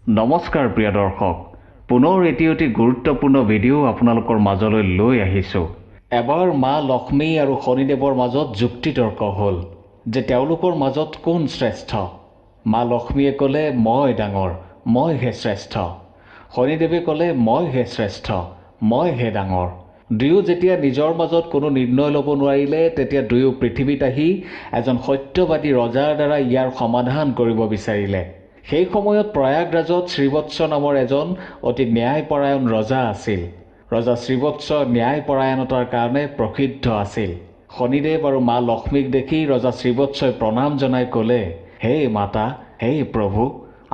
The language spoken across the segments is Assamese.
নমস্কাৰ প্ৰিয় দৰ্শক, পুনৰ এটি গুৰুত্বপূৰ্ণ ভিডিঅ' আপোনালোকৰ মাজলৈ লৈ আহিছোঁ। এবাৰ মা লক্ষ্মী আৰু শনিদেৱৰ মাজত যুক্তিতৰ্ক হ'ল যে তেওঁলোকৰ মাজত কোন শ্ৰেষ্ঠ। মা লক্ষ্মীয়ে ক'লে মই ডাঙৰ, মই হে শ্ৰেষ্ঠ। শনিদেৱে ক'লে মই হে শ্ৰেষ্ঠ, মই হে ডাঙৰ। দুয়ো যেতিয়া নিজৰ মাজত কোনো নিৰ্ণয় ল'ব নোৱাৰিলে, তেতিয়া দুয়ো পৃথিৱীত আহি এজন সত্যবাদী ৰজাৰ দ্বাৰা ইয়াৰ সমাধান কৰিব বিচাৰিলে। সেই সময়ত প্ৰয়াগৰাজত শ্ৰীবৎস নামৰ এজন অতি ন্যায়পৰায়ণ ৰজা আছিল। ৰজা শ্ৰীবৎস ন্যায়পৰায়ণতাৰ কাৰণে প্ৰসিদ্ধ আছিল। শনিদেৱ আৰু মা লক্ষ্মীক দেখি ৰজা শ্ৰীবৎসই প্ৰণাম জনাই ক'লে, হে মাতা, হে প্ৰভু,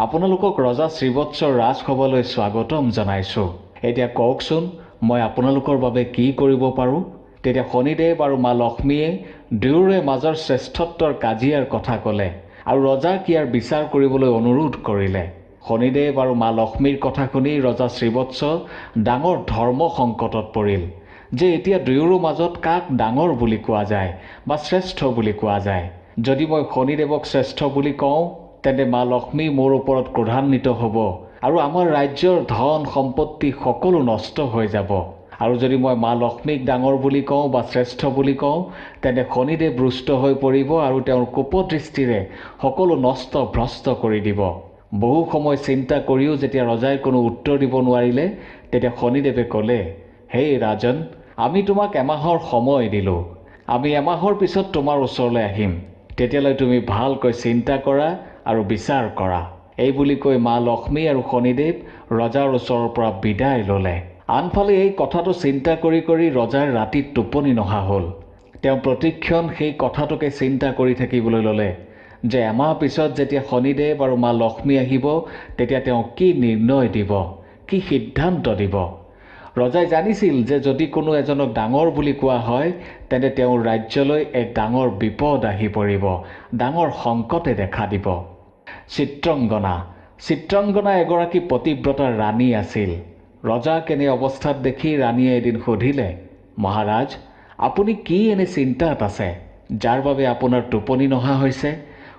আপোনালোকক ৰজা শ্ৰীবৎসৰ ৰাজসভালৈ স্বাগতম জনাইছোঁ। এতিয়া কওকচোন, মই আপোনালোকৰ বাবে কি কৰিব পাৰোঁ? তেতিয়া শনিদেৱ আৰু মা লক্ষ্মীয়ে দুয়োৰে মাজৰ শ্ৰেষ্ঠত্বৰ কাজিয়াৰ কথা ক'লে আৰু ৰজাক ইয়াৰ বিচাৰ কৰিবলৈ অনুৰোধ কৰিলে। শনিদেৱ আৰু মা লক্ষ্মীৰ কথা শুনি ৰজা শ্ৰীবৎস ডাঙৰ ধৰ্ম সংকটত পৰিল যে এতিয়া দুয়োৰো মাজত কাক ডাঙৰ বুলি কোৱা যায় বা শ্ৰেষ্ঠ বুলি কোৱা যায়। যদি মই শনিদেৱক শ্ৰেষ্ঠ বুলি কওঁ, তেন্তে মা লক্ষ্মী মোৰ ওপৰত ক্ৰোধান্বিত হ'ব আৰু আমাৰ ৰাজ্যৰ ধন সম্পত্তি সকলো নষ্ট হৈ যাব। আৰু যদি মই মা লক্ষ্মীক ডাঙৰ বুলি কওঁ বা শ্ৰেষ্ঠ বুলি কওঁ, তেন্তে শনিদেৱ ৰুষ্ট হৈ পৰিব আৰু তেওঁৰ কোপদৃষ্টিৰে সকলো নষ্ট ভ্ৰষ্ট কৰি দিব। বহু সময় চিন্তা কৰিও যেতিয়া ৰজাই কোনো উত্তৰ দিব নোৱাৰিলে, তেতিয়া শনিদেৱে ক'লে, হে ৰাজন, আমি তোমাক এমাহৰ সময় দিলোঁ। আমি এমাহৰ পিছত তোমাৰ ওচৰলৈ আহিম। তেতিয়ালৈ তুমি ভালকৈ চিন্তা কৰা আৰু বিচাৰ কৰা। এই বুলি কৈ মা লক্ষ্মী আৰু শনিদেৱ ৰজাৰ ওচৰৰ পৰা বিদায় ল'লে। আনফালে এই কথাটো চিন্তা কৰি কৰি ৰজাৰ ৰাতিত টোপনি নহা হ'ল। তেওঁ প্ৰতিক্ষণ সেই কথাটোকে চিন্তা কৰি থাকিবলৈ ল'লে যে এমাহ পিছত যেতিয়া শনিদেৱ আৰু মা লক্ষ্মী আহিব, তেতিয়া তেওঁ কি নিৰ্ণয় দিব, কি সিদ্ধান্ত দিব। ৰজাই জানিছিল যে যদি কোনো এজনক ডাঙৰ বুলি কোৱা হয়, তেন্তে তেওঁৰ ৰাজ্যলৈ এক ডাঙৰ বিপদ আহি পৰিব, ডাঙৰ সংকটে দেখা দিব। চিত্ৰাংগনা এগৰাকী পতিব্ৰতাৰ ৰাণী আছিল। ৰজাক এনে অৱস্থাত দেখি ৰাণীয়ে এদিন সুধিলে, মহাৰাজ, আপুনি কি এনে চিন্তাত আছে, যাৰ বাবে আপোনাৰ টোপনি নহা হৈছে,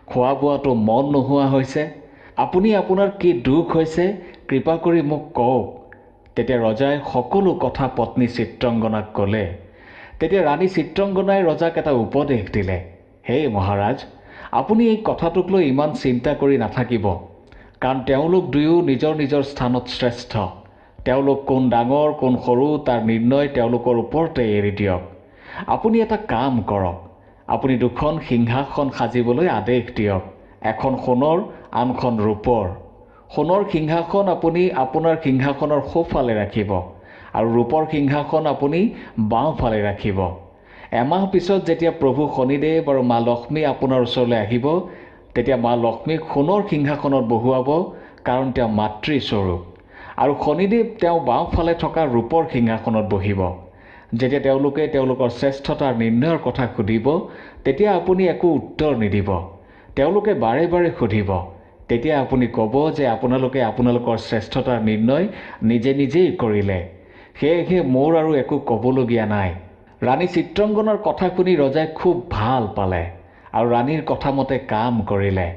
খোৱা বোৱাটো মন নোহোৱা হৈছে? আপুনি আপোনাৰ কি দুখ হৈছে, কৃপা কৰি মোক কওক। তেতিয়া ৰজাই সকলো কথা পত্নী চিত্ৰাংগনাক ক'লে। তেতিয়া ৰাণী চিত্ৰাংগনাই ৰজাক এটা উপদেশ দিলে, হে মহাৰাজ, আপুনি এই কথাটোক লৈ ইমান চিন্তা কৰি নাথাকিব, কাৰণ তেওঁলোক দুয়ো নিজৰ নিজৰ স্থানত শ্ৰেষ্ঠ। তেওঁলোক কোন ডাঙৰ কোন সৰু তাৰ নিৰ্ণয় তেওঁলোকৰ ওপৰতে এৰি দিয়ক। আপুনি এটা কাম কৰক, আপুনি দুখন সিংহাসন সাজিবলৈ আদেশ দিয়ক, এখন সোণৰ, আনখন ৰূপৰ। সোণৰ সিংহাসন আপুনি আপোনাৰ সিংহাসনৰ সোঁফালে ৰাখিব আৰু ৰূপৰ সিংহাসন আপুনি বাওঁফালে ৰাখিব। এমাহ পিছত যেতিয়া প্ৰভু শনিদেৱ আৰু মা লক্ষ্মী আপোনাৰ ওচৰলৈ আহিব, তেতিয়া মা লক্ষ্মীক সোণৰ সিংহাসনত বহুৱাব, কাৰণ তেওঁ মাতৃস্বৰূপ, আৰু শনিদেৱ তেওঁ বাওঁফালে থকা ৰূপৰ সিংহাসনত বহিব। যেতিয়া তেওঁলোকে তেওঁলোকৰ শ্ৰেষ্ঠতাৰ নিৰ্ণয়ৰ কথা সুধিব, তেতিয়া আপুনি একো উত্তৰ নিদিব। তেওঁলোকে বাৰে বাৰে সুধিব, তেতিয়া আপুনি ক'ব যে আপোনালোকে আপোনালোকৰ শ্ৰেষ্ঠতাৰ নিৰ্ণয় নিজে নিজেই কৰিলে, সেয়েহে মোৰ আৰু একো ক'বলগীয়া নাই। ৰাণী চিত্ৰাংগনাৰ কথা শুনি ৰজাই খুব ভাল পালে আৰু ৰাণীৰ কথা মতে কাম কৰিলে।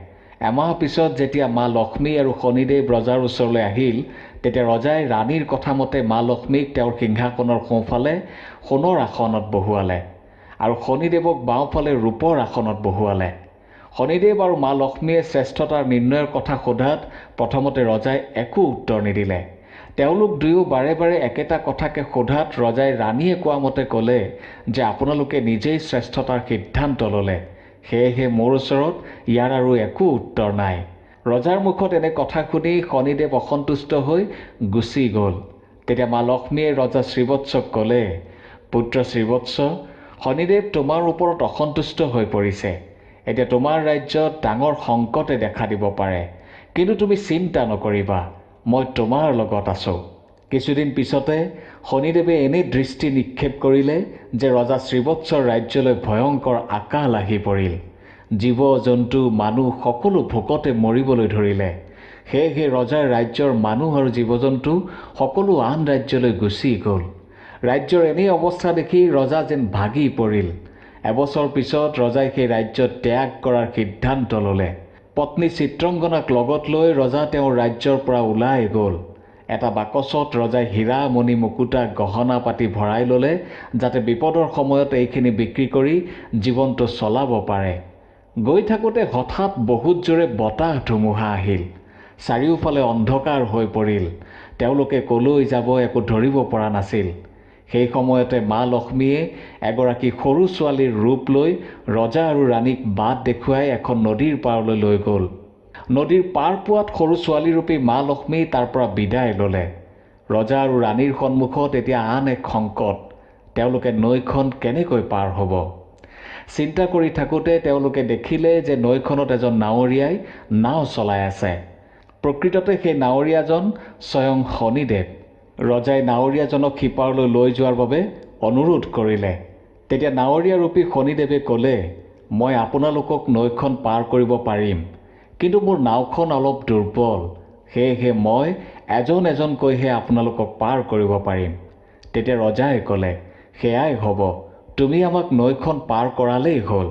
এমাহ পিছত যেতিয়া মা লক্ষ্মী আৰু শনিদেৱ ৰজাৰ ওচৰলৈ আহিল, তেতিয়া ৰজাই ৰাণীৰ কথা মতে মা লক্ষ্মীক তেওঁৰ সিংহাসনৰ সোঁফালে সোণৰ আসনত বহুৱালে আৰু শনিদেৱক বাওঁফালে ৰূপৰ আসনত বহুৱালে। শনিদেৱ আৰু মা লক্ষ্মীয়ে শ্ৰেষ্ঠতাৰ নিৰ্ণয়ৰ কথা সোধাত প্ৰথমতে ৰজাই একো উত্তৰ নিদিলে। তেওঁলোক দুয়ো বাৰে বাৰে একেটা কথাকে সোধাত ৰজাই ৰাণীয়ে কোৱা মতে ক'লে যে আপোনালোকে নিজেই শ্ৰেষ্ঠতাৰ সিদ্ধান্ত ল'লে, সেয়েহে মোৰ ওচৰত ইয়াৰ আৰু একো উত্তৰ নাই। ৰজাৰ মুখত এনে কথা শুনি শনিদেৱ অসন্তুষ্ট হৈ গুচি গ'ল। তেতিয়া মা লক্ষ্মীয়ে ৰজা শ্ৰীবৎসক ক'লে, পুত্ৰ শ্ৰীবৎস, শনিদেৱ তোমাৰ ওপৰত অসন্তুষ্ট হৈ পৰিছে। এতিয়া তোমাৰ ৰাজ্যত ডাঙৰ সংকটে দেখা দিব পাৰে, কিন্তু তুমি চিন্তা নকৰিবা, মই তোমাৰ লগত আছোঁ। কিছুদিন পিছতে শনিদেৱে এনে দৃষ্টি নিক্ষেপ কৰিলে যে ৰজা শ্ৰীবৎসৰ ৰাজ্যলৈ ভয়ংকৰ আকাল আহি পৰিল। জীৱ জন্তু মানুহ সকলো ভোকতে মৰিবলৈ ধৰিলে। সেয়েহে ৰজাৰ ৰাজ্যৰ মানুহ আৰু জীৱ জন্তু সকলো আন ৰাজ্যলৈ গুচি গ'ল। ৰাজ্যৰ এনে অৱস্থা দেখি ৰজা যেন ভাগি পৰিল। এবছৰ পিছত ৰজাই সেই ৰাজ্য ত্যাগ কৰাৰ সিদ্ধান্ত ল'লে। পত্নী চিত্ৰঙ্গনাক লগত লৈ ৰজা তেওঁৰ ৰাজ্যৰ পৰা ওলাই গ'ল। এটা বাকচত ৰজাই হীৰা মণি মুকুতা গহনা পাতি ভৰাই ল'লে, যাতে বিপদৰ সময়ত এইখিনি বিক্ৰী কৰি জীৱনটো চলাব পাৰে। গৈ থাকোঁতে হঠাৎ বহুত জোৰে বতাহ ধুমুহা আহিল। চাৰিওফালে অন্ধকাৰ হৈ পৰিল। তেওঁলোকে কলৈ যাব একো ধৰিব পৰা নাছিল। সেই সময়তে মা লক্ষ্মীয়ে এগৰাকী সৰু ছোৱালীৰ ৰূপ লৈ ৰজা আৰু ৰাণীক বাট দেখুৱাই এখন নদীৰ পাৰলৈ লৈ গ'ল। নদীৰ পাৰ পোৱাত সৰু ছোৱালীৰূপী মা লক্ষ্মী তাৰ পৰা বিদায় ল'লে। ৰজা আৰু ৰাণীৰ সন্মুখত এতিয়া আন এক সংকট। তেওঁলোকে নৈখন কেনেকৈ পাৰ হ'ব? চিন্তা কৰি থাকোঁতে তেওঁলোকে দেখিলে যে নৈখনত এজন নাৱৰীয়াই নাও চলাই আছে। প্ৰকৃততে সেই নাৱৰীয়াজন স্বয়ং শনিদেৱ। ৰজাই নাৱৰীয়াজনক সিপাৰলৈ লৈ যোৱাৰ বাবে অনুৰোধ কৰিলে। তেতিয়া নাৱৰীয়াৰূপী শনিদেৱে ক'লে, মই আপোনালোকক নৈখন পাৰ কৰিব পাৰিম, কিন্তু মোৰ নাওখন অলপ দুৰ্বল, সেয়েহে মই এজন এজনকৈহে আপোনালোকক পাৰ কৰিব পাৰিম। তেতিয়া ৰজাই ক'লে, সেয়াই হ'ব, তুমি আমাক নৈখন পাৰ কৰালেই হ'ল।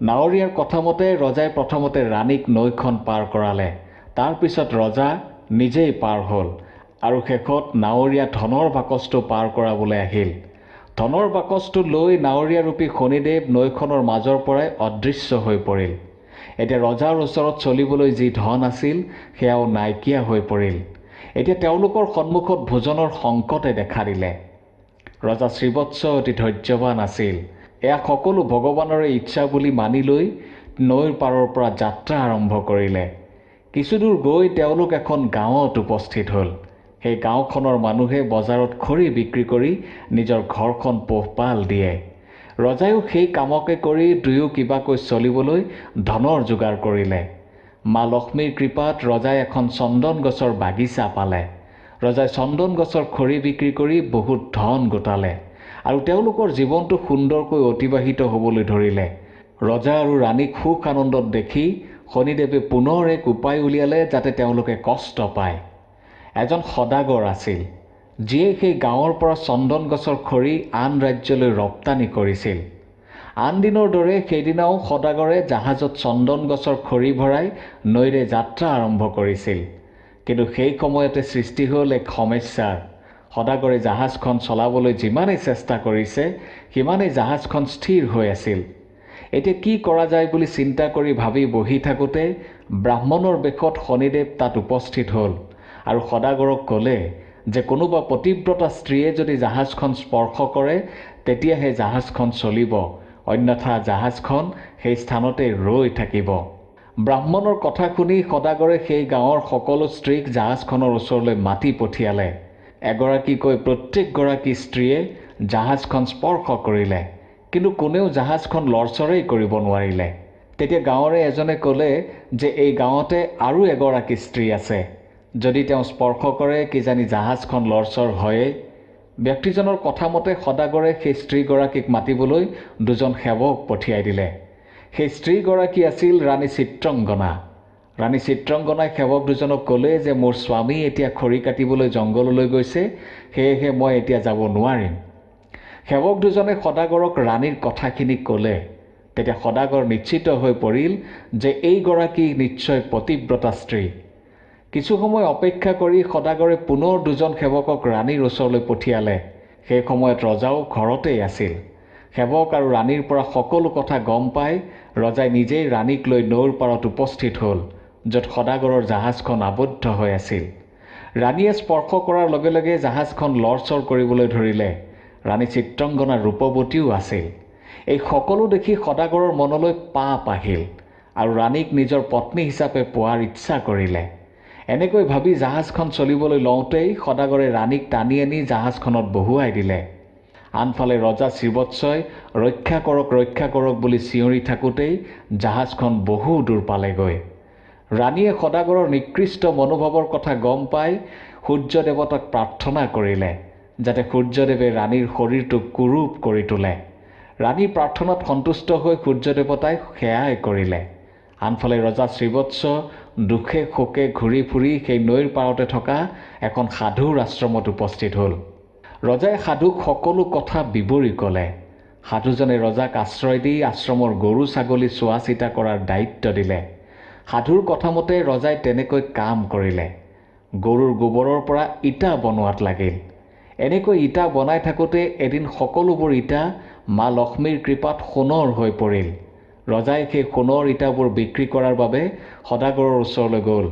নাৱৰীয়াৰ কথামতে ৰজাই প্ৰথমতে ৰাণীক নৈখন পাৰ কৰালে। তাৰ পিছত ৰজা নিজেই পাৰ হ'ল আৰু শেষত নাৱৰীয়া ধনৰ বাকচটো পাৰ কৰাবলৈ আহিল। ধনৰ বাকচটো লৈ নাৱৰীয়াৰূপী শনিদেৱ নৈখনৰ মাজৰ পৰাই অদৃশ্য হৈ পৰিল। এতিয়া ৰজাৰ ওচৰত চলিবলৈ যি ধন আছিল সেয়াও নাইকিয়া হৈ পৰিল। এতিয়া তেওঁলোকৰ সন্মুখত ভোজনৰ সংকটে দেখা দিলে। ৰজা শ্ৰীবৎস অতি ধৈৰ্যৱান আছিল। এয়া সকলো ভগৱানৰে ইচ্ছা বুলি মানি লৈ নৈৰ পাৰৰ পৰা যাত্ৰা আৰম্ভ কৰিলে। কিছুদূৰ গৈ তেওঁলোক এখন গাঁৱত উপস্থিত হ'ল। সেই গাঁওখনৰ মানুহে বজাৰত খৰি বিক্ৰী কৰি নিজৰ ঘৰখন পোহপাল দিয়ে। ৰজায়ো সেই কামকে কৰি দুয়ো কিবাকৈ চলিবলৈ ধনৰ যোগাৰ কৰিলে। মা লক্ষ্মীৰ কৃপাত ৰজাই এখন চন্দন গছৰ বাগিচা পালে। ৰজাই চন্দন গছৰ খৰি বিক্ৰী কৰি বহুত ধন গোটালে আৰু তেওঁলোকৰ জীৱনটো সুন্দৰকৈ অতিবাহিত হ'বলৈ ধৰিলে। ৰজা আৰু ৰাণীক সুখ আনন্দত দেখি শনিদেৱে পুনৰ এক উপায় উলিয়ালে যাতে তেওঁলোকে কষ্ট পায়। এজন সদাগৰ আছিল, যিয়ে সেই গাঁৱৰ পৰা চন্দন গছৰ খৰি আন ৰাজ্যলৈ ৰপ্তানি কৰিছিল। আন দিনৰ দৰে সেইদিনাও সদাগৰে জাহাজত চন্দন গছৰ খৰি ভৰাই নৈৰে যাত্ৰা আৰম্ভ কৰিছিল। কিন্তু সেই সময়তে সৃষ্টি হ'ল এক সমস্যাৰ। সদাগৰে জাহাজখন চলাবলৈ যিমানেই চেষ্টা কৰিছে সিমানেই জাহাজখন স্থিৰ হৈ আছিল। এতিয়া কি কৰা যায় বুলি চিন্তা কৰি ভাবি বহি থাকোঁতে ব্ৰাহ্মণৰ বেশত শনিদেৱ তাত উপস্থিত হ'ল আৰু সদাগৰক ক'লে যে কোনোবা পতিব্ৰতা স্ত্ৰীয়ে যদি জাহাজখন স্পৰ্শ কৰে তেতিয়াহে জাহাজখন চলিব, অন্যথা জাহাজখন সেই স্থানতে ৰৈ থাকিব। ব্ৰাহ্মণৰ কথা শুনি সদাগৰে সেই গাঁৱৰ সকলো স্ত্ৰীক জাহাজখনৰ ওচৰলৈ মাতি পঠিয়ালে। এগৰাকীকৈ প্ৰত্যেকগৰাকী স্ত্ৰীয়ে জাহাজখন স্পৰ্শ কৰিলে, কিন্তু কোনেও জাহাজখন লৰচৰেই কৰিব নোৱাৰিলে। তেতিয়া গাঁৱৰে এজনে ক'লে যে এই গাঁৱতে আৰু এগৰাকী স্ত্ৰী আছে, যদি তেওঁ স্পৰ্শ কৰে কিজানি জাহাজখন লৰচৰ হয়েই। ব্যক্তিজনৰ কথামতে সদাগৰে সেই স্ত্ৰীগৰাকীক মাতিবলৈ দুজন সেৱক পঠিয়াই দিলে। সেই স্ত্ৰীগৰাকী আছিল ৰাণী চিত্ৰঙ্গনা। ৰাণী চিত্ৰঙ্গনাই সেৱক দুজনক ক'লে যে মোৰ স্বামী এতিয়া খৰি কাটিবলৈ জংঘললৈ গৈছে, সেয়েহে মই এতিয়া যাব নোৱাৰিম। সেৱক দুজনে সদাগৰক ৰাণীৰ কথাখিনি ক'লে। তেতিয়া সদাগৰ নিশ্চিত হৈ পৰিল যে এইগৰাকী নিশ্চয় পতিব্ৰতা স্ত্ৰী। কিছু সময় অপেক্ষা কৰি সদাগৰে পুনৰ দুজন সেৱকক ৰাণীৰ ওচৰলৈ পঠিয়ালে। সেই সময়ত ৰজাও ঘৰতেই আছিল। সেৱক আৰু ৰাণীৰ পৰা সকলো কথা গম পাই ৰজাই নিজেই ৰাণীক লৈ নৈৰ পাৰত উপস্থিত হ'ল, য'ত সদাগৰৰ জাহাজখন আবদ্ধ হৈ আছিল। ৰাণীয়ে স্পৰ্শ কৰাৰ লগে লগে জাহাজখন লৰচৰ কৰিবলৈ ধৰিলে। ৰাণী চিত্ৰঙ্গনা ৰূপৱতীও আছিল। এই সকলো দেখি সদাগৰৰ মনলৈ পাপ আহিল আৰু ৰাণীক নিজৰ পত্নী হিচাপে পোৱাৰ ইচ্ছা কৰিলে। এনেকৈ ভাবি জাহাজখন চলিবলৈ লওঁতেই সদাগৰে ৰাণীক টানি আনি জাহাজখনত বহুৱাই দিলে। আনফালে ৰজা শ্ৰীবৎসই ৰক্ষা কৰক বুলি চিঞৰি থাকোঁতেই জাহাজখন বহু দূৰ পালেগৈ। ৰাণীয়ে সদাগৰৰ নিকৃষ্ট মনোভাৱৰ কথা গম পাই সূৰ্য দেৱতাক প্ৰাৰ্থনা কৰিলে যাতে সূৰ্যদেৱে ৰাণীৰ শৰীৰটোক কুৰূপ কৰি তোলে। ৰাণীৰ প্ৰাৰ্থনাত সন্তুষ্ট হৈ সূৰ্য দেৱতাই সেয়াই কৰিলে। আনফালে ৰজা শ্ৰীবৎস দুখে শোকে ঘূৰি ফুৰি সেই নৈৰ পাৰতে থকা এখন সাধুৰ আশ্ৰমত উপস্থিত হ'ল। ৰজাই সাধুক সকলো কথা বিৱৰি ক'লে। সাধুজনে ৰজাক আশ্ৰয় দি আশ্ৰমৰ গৰু ছাগলী চোৱা চিতা কৰাৰ দায়িত্ব দিলে। সাধুৰ কথামতে ৰজাই তেনেকৈ কাম কৰিলে। গৰুৰ গোবৰৰ পৰা ইটা বনোৱাত লাগিল। এনেকৈ ইটা বনাই থাকোঁতে এদিন সকলোবোৰ ইটা মা লক্ষ্মীৰ কৃপাত সোণৰ হৈ পৰিল। ৰজাই সেই সোণৰ ইটাবোৰ বিক্ৰী কৰাৰ বাবে সদাগৰৰ ওচৰলৈ গ'ল।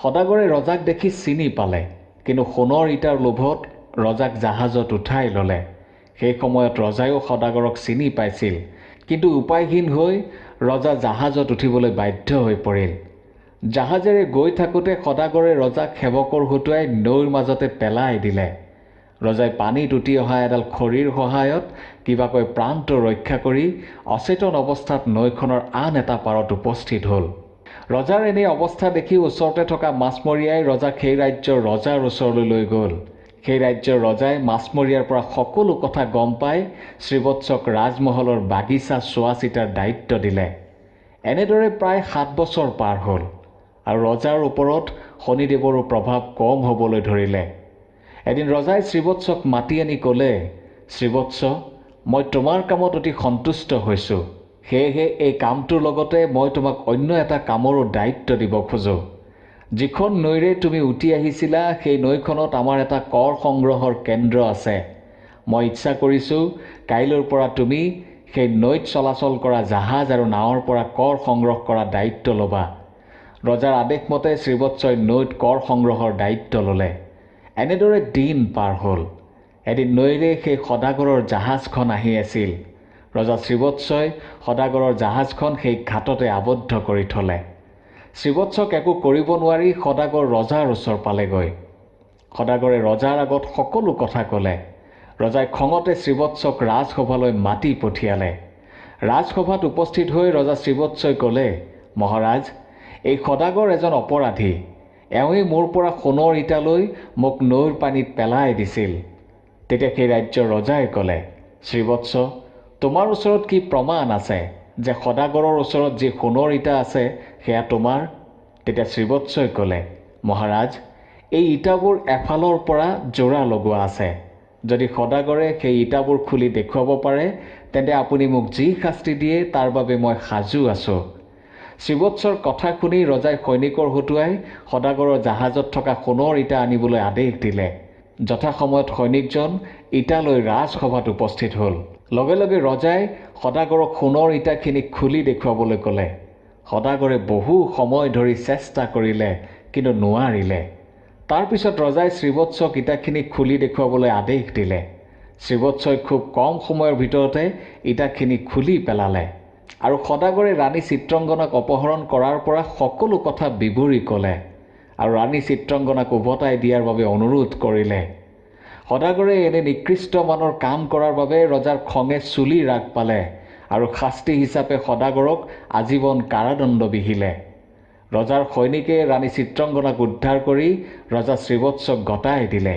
সদাগৰে ৰজাক দেখি চিনি পালে, কিন্তু সোণৰ ইটাৰ লোভত ৰজাক জাহাজত উঠাই ল'লে। সেই সময়ত ৰজায়ো সদাগৰক চিনি পাইছিল, কিন্তু উপায়হীন হৈ ৰজা জাহাজত উঠিবলৈ বাধ্য হৈ পৰিল। জাহাজেৰে গৈ থাকোঁতে সদাগৰে ৰজাক সেৱকৰ হতুৱাই নৈৰ মাজতে পেলাই দিলে। ৰজাই পানীত উটি অহা এডাল খৰিৰ সহায়ত কিবাকৈ প্ৰাণটো ৰক্ষা কৰি অচেতন অৱস্থাত নৈখনৰ আন এটা পাৰত উপস্থিত হ'ল। ৰজাৰ এনে অৱস্থা দেখি ওচৰতে থকা মাছমৰীয়াই ৰজাক সেই ৰাজ্যৰ ৰজাৰ ওচৰলৈ লৈ গ'ল। সেই ৰাজ্যৰ ৰজাই মাছমৰীয়াৰ পৰা সকলো কথা গম পাই শ্ৰীবৎসক ৰাজমহলৰ বাগিচা চোৱা চিতাৰ দায়িত্ব দিলে। এনেদৰে প্ৰায় 7 বছৰ পাৰ হ'ল আৰু ৰজাৰ ওপৰত শনিদেৱৰো প্ৰভাৱ কম হ'বলৈ ধৰিলে। এদিন ৰজাই শ্ৰীবৎসক মাতি আনি ক'লে, শ্ৰীবৎস, মই তোমাৰ কামত অতি সন্তুষ্ট হৈছোঁ। সেয়েহে এই কামটোৰ লগতে মই তোমাক অন্য এটা কামৰো দায়িত্ব দিব খোজোঁ। যিখন নৈৰে তুমি উটি আহিছিলা সেই নৈখনত আমাৰ এটা কৰ সংগ্ৰহৰ কেন্দ্ৰ আছে। মই ইচ্ছা কৰিছোঁ কাইলৈৰ পৰা তুমি সেই নৈত চলাচল কৰা জাহাজ আৰু নাৱৰ পৰা কৰ সংগ্ৰহ কৰা দায়িত্ব ল'বা। ৰজাৰ আদেশমতে শ্ৰীবৎসই নৈত কৰ সংগ্ৰহৰ দায়িত্ব ল'লে। এনেদৰে দিন পাৰ হ'ল। এদিন নৈৰে সেই সদাগৰৰ জাহাজখন আহি আছিল। ৰজা শ্ৰীবৎসই সদাগৰৰ জাহাজখন সেই ঘাটতে আবদ্ধ কৰি থ'লে। শ্ৰীবৎসক একো কৰিব নোৱাৰি সদাগৰ ৰজাৰ ওচৰ পালেগৈ। সদাগৰে ৰজাৰ আগত সকলো কথা ক'লে। ৰজাই খঙতে শ্ৰীবৎসক ৰাজসভালৈ মাতি পঠিয়ালে। ৰাজসভাত উপস্থিত হৈ ৰজা শ্ৰীবৎসই ক'লে, মহাৰাজ, এই সদাগৰ এজন অপৰাধী। এওঁৱেই মোৰ পৰা সোণৰ ইটা লৈ মোক নৈৰ পানীত পেলাই দিছিল। তেতিয়া সেই ৰাজ্যৰ ৰজাই ক'লে, শ্ৰীবৎস, তোমাৰ ওচৰত কি প্ৰমাণ আছে যে সদাগৰৰ ওচৰত যি সোণৰ ইটা আছে সেয়া তোমাৰ? তেতিয়া শ্ৰীবৎসই ক'লে, মহাৰাজ, এই ইটাবোৰ এফালৰ পৰা জোৰা লগোৱা আছে। যদি সদাগৰে সেই ইটাবোৰ খুলি দেখুৱাব পাৰে তেন্তে আপুনি মোক যি শাস্তি দিয়ে তাৰ বাবে মই সাজু আছোঁ। শ্ৰীবৎসৰ কথা শুনি ৰজাই সৈনিকৰ হতুৱাই সদাগৰৰ জাহাজত থকা সোণৰ ইটা আনিবলৈ আদেশ দিলে। যথাসময়ত সৈনিকজন ইটা লৈ ৰাজসভাত উপস্থিত হ'ল। লগে লগে ৰজাই সদাগৰক সোণৰ ইটাখিনি খুলি দেখুৱাবলৈ ক'লে। সদাগৰে বহু সময় ধৰি চেষ্টা কৰিলে, কিন্তু নোৱাৰিলে। তাৰপিছত ৰজাই শ্ৰীবৎসক ইটাখিনি খুলি দেখুৱাবলৈ আদেশ দিলে। শ্ৰীবৎসই খুব কম সময়ৰ ভিতৰতে ইটাখিনি খুলি পেলালে আৰু সদাগৰে ৰাণী চিত্ৰাংগনাক অপহৰণ কৰাৰ পৰা সকলো কথা বিৱৰি ক'লে আৰু ৰাণী চিত্ৰাংগনাক উভতাই দিয়াৰ বাবে অনুৰোধ কৰিলে। সদাগৰে এনে নিকৃষ্ট মানৰ কাম কৰাৰ বাবে ৰজাৰ খঙে চুলি ৰাগ পালে আৰু শাস্তি হিচাপে সদাগৰক আজীৱন কাৰাদণ্ড বিহিলে। ৰজাৰ সৈনিকে ৰাণী চিত্ৰাংগনাক উদ্ধাৰ কৰি ৰজা শ্ৰীবৎসক গতাই দিলে।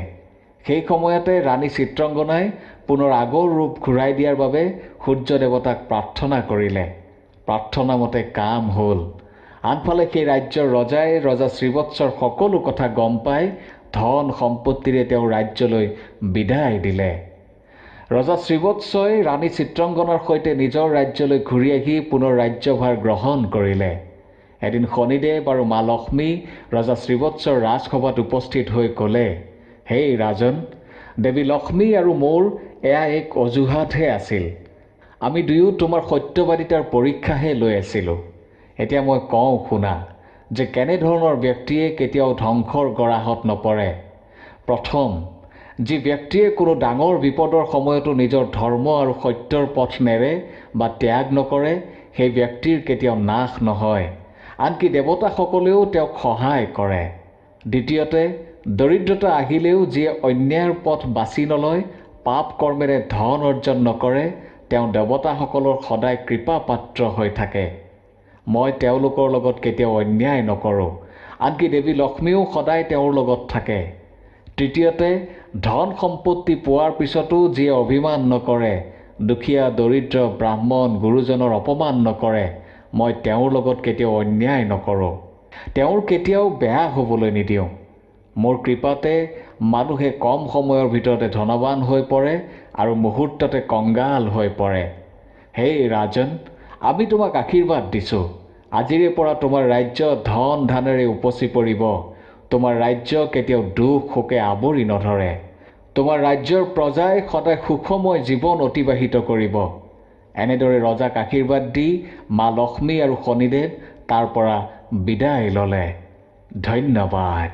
সেই সময়তে ৰাণী চিত্ৰাংগনাই পুনৰ আগৰ ৰূপ ঘূৰাই দিয়াৰ বাবে সূৰ্য দেৱতাক প্ৰাৰ্থনা কৰিলে। প্ৰাৰ্থনা মতে কাম হ'ল। আনফালে সেই ৰাজ্যৰ ৰজাই ৰজা শ্ৰীবৎসৰ সকলো কথা গম পাই ধন সম্পত্তিৰে তেওঁৰ ৰাজ্যলৈ বিদায় দিলে। ৰজা শ্ৰীবৎসই ৰাণী চিত্ৰাংগনাৰ সৈতে নিজৰ ৰাজ্যলৈ ঘূৰি আহি পুনৰ ৰাজ্যভাৰ গ্ৰহণ কৰিলে। এদিন শনিদেৱ আৰু মা লক্ষ্মী ৰজা শ্ৰীবৎসৰ ৰাজসভাত উপস্থিত হৈ ক'লে, হেই ৰাজন, দেৱী লক্ষ্মী আৰু মোৰ এয়া এক অজুহাতহে আছিল। আমি দুয়ো তোমাৰ সত্যবাদিতাৰ পৰীক্ষাহে লৈ আছিলোঁ। এতিয়া মই কওঁ শুনা যে কেনেধৰণৰ ব্যক্তিয়ে কেতিয়াও ধ্বংসৰ গৰাহত নপৰে। প্ৰথম, যি ব্যক্তিয়ে কোনো ডাঙৰ বিপদৰ সময়তো নিজৰ ধৰ্ম আৰু সত্যৰ পথ নেৰে বা ত্যাগ নকৰে সেই ব্যক্তিৰ কেতিয়াও নাশ নহয়, আনকি দেৱতাসকলেও তেওঁক সহায় কৰে। দ্বিতীয়তে, দৰিদ্ৰতা আহিলেও যিয়ে অন্যায়ৰ পথ বাছি নলয়, পাপ কৰ্মেৰে ধন অৰ্জন নকৰে, তেওঁ দেৱতাসকলৰ সদায় কৃপা পাত্ৰ হৈ থাকে। মই তেওঁলোকৰ লগত কেতিয়াও অন্যায় নকৰোঁ, আনকি দেৱী লক্ষ্মীও সদায় তেওঁৰ লগত থাকে। তৃতীয়তে, ধন সম্পত্তি পোৱাৰ পিছতো যিয়ে অভিমান নকৰে, দুখীয়া দৰিদ্ৰ ব্ৰাহ্মণ গুৰুজনৰ অপমান নকৰে, মই তেওঁৰ লগত কেতিয়াও অন্যায় নকৰোঁ, তেওঁৰ কেতিয়াও বেয়া হ'বলৈ নিদিওঁ। মোৰ কৃপাতে মানুহে কম সময়ৰ ভিতৰতে ধনৱান হৈ পৰে আৰু মুহূৰ্ততে কংগাল হৈ পৰে। হেই ৰাজন, আমি তোমাক আশীৰ্বাদ দিছোঁ, আজিৰে পৰা তোমাৰ ৰাজ্য ধন ধানেৰে উপচি পৰিব। তোমাৰ ৰাজ্য কেতিয়াও দুখ শোকে আৱৰি নধৰে। তোমাৰ ৰাজ্যৰ প্ৰজাই সদায় সুখময় জীৱন অতিবাহিত কৰিব। এনেদৰে ৰজাক আশীৰ্বাদ দি মা লক্ষ্মী আৰু শনিদেৱ তাৰ পৰা বিদায় ল'লে। ধন্যবাদ।